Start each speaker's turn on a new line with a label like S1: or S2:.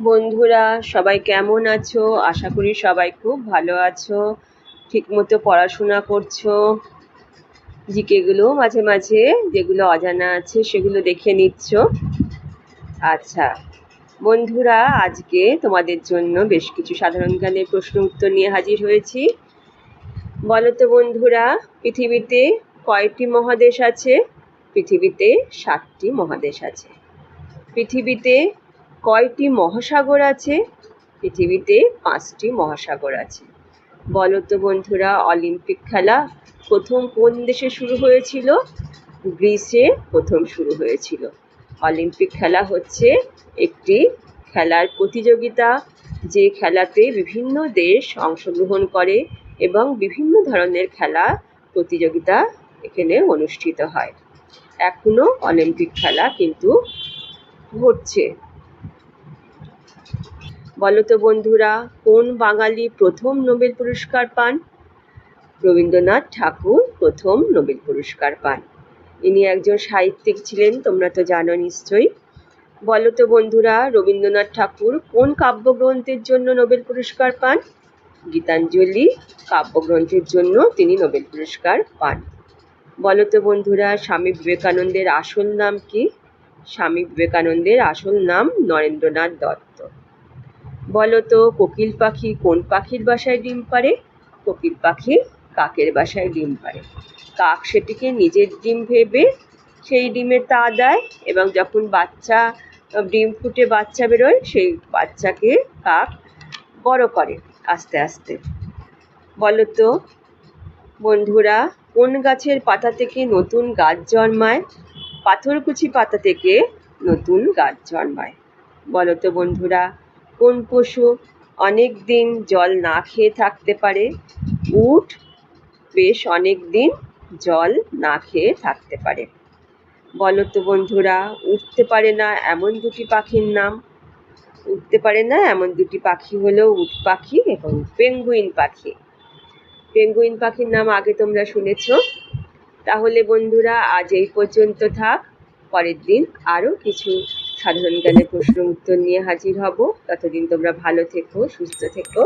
S1: বন্ধুরা, সবাই কেমন আছো? আশা করি সবাই খুব ভালো আছো, ঠিকমতো পড়াশোনা করছো। জিকেগুলো মাঝে মাঝে যেগুলো অজানা আছে সেগুলো দেখে নিচ্ছ। আচ্ছা বন্ধুরা, আজকে তোমাদের জন্য বেশ কিছু সাধারণ জ্ঞানের প্রশ্ন উত্তর নিয়ে হাজির হয়েছি। বলো তো বন্ধুরা, পৃথিবীতে কয়টি মহাদেশ আছে? পৃথিবীতে 7টি মহাদেশ আছে। পৃথিবীতে কয়টি মহাসাগর আছে? পৃথিবীতে 5টি মহাসাগর আছে। বলো তো বন্ধুরা, অলিম্পিক খেলা প্রথম কোন দেশে শুরু হয়েছিল? গ্রিসে প্রথম শুরু হয়েছিল। অলিম্পিক খেলা হচ্ছে একটি খেলার প্রতিযোগিতা, যে খেলাতে বিভিন্ন দেশ অংশগ্রহণ করে এবং বিভিন্ন ধরনের খেলা প্রতিযোগিতা এখানে অনুষ্ঠিত হয়। এখনো অলিম্পিক খেলা কিন্তু ঘটছে। বলো তো বন্ধুরা, কোন বাঙালি প্রথম নোবেল পুরস্কার পান? রবীন্দ্রনাথ ঠাকুর প্রথম নোবেল পুরস্কার পান। ইনি একজন সাহিত্যিক ছিলেন, তোমরা তো জানো নিশ্চয়ই। বলো তো বন্ধুরা, রবীন্দ্রনাথ ঠাকুর কোন কাব্যগ্রন্থের জন্য নোবেল পুরস্কার পান? গীতাঞ্জলি কাব্যগ্রন্থের জন্য তিনি নোবেল পুরস্কার পান। বলো তো বন্ধুরা, স্বামী বিবেকানন্দের আসল নাম কি? স্বামী বিবেকানন্দের আসল নাম নরেন্দ্রনাথ দত্ত। বলো তো, কোকিল পাখি কোন পাখির বাসায় ডিম পাড়ে? কোকিল পাখি কাকের বাসায় ডিম পাড়ে। কাক সেটিকে নিজের ডিম ভেবে সেই ডিমে তা দেয়, এবং যখন ডিম ফুটে বাচ্চা বেরোয়, সেই বাচ্চাকে কাক বড় করে আস্তে আস্তে। বলো তো বন্ধুরা, কোন গাছের পাতা থেকে নতুন গাছ জন্মায়? পাথরকুচি পাতা থেকে নতুন গাছ জন্মায়। বলো তো বন্ধুরা, কোন পশু অনেক দিন জল না খেয়ে থাকতে পারে? উট বেশ অনেক দিন জল না খেয়ে থাকতে পারে। বলো তো বন্ধুরা, উঠতে পারে না এমন দুটি পাখির নাম? উঠতে পারে না এমন দুটি পাখি হলো উট পাখি এবং পেঙ্গুইন পাখি। পেঙ্গুইন পাখির নাম আগে তোমরা শুনেছ। তাহলে বন্ধুরা, আজ এই পর্যন্ত থাক। পরের দিন আরও কিছু সাধারণ জ্ঞানের প্রশ্ন উত্তর নিয়ে হাজির হব। ততদিন তোমরা ভালো থেকো, সুস্থ থেকো।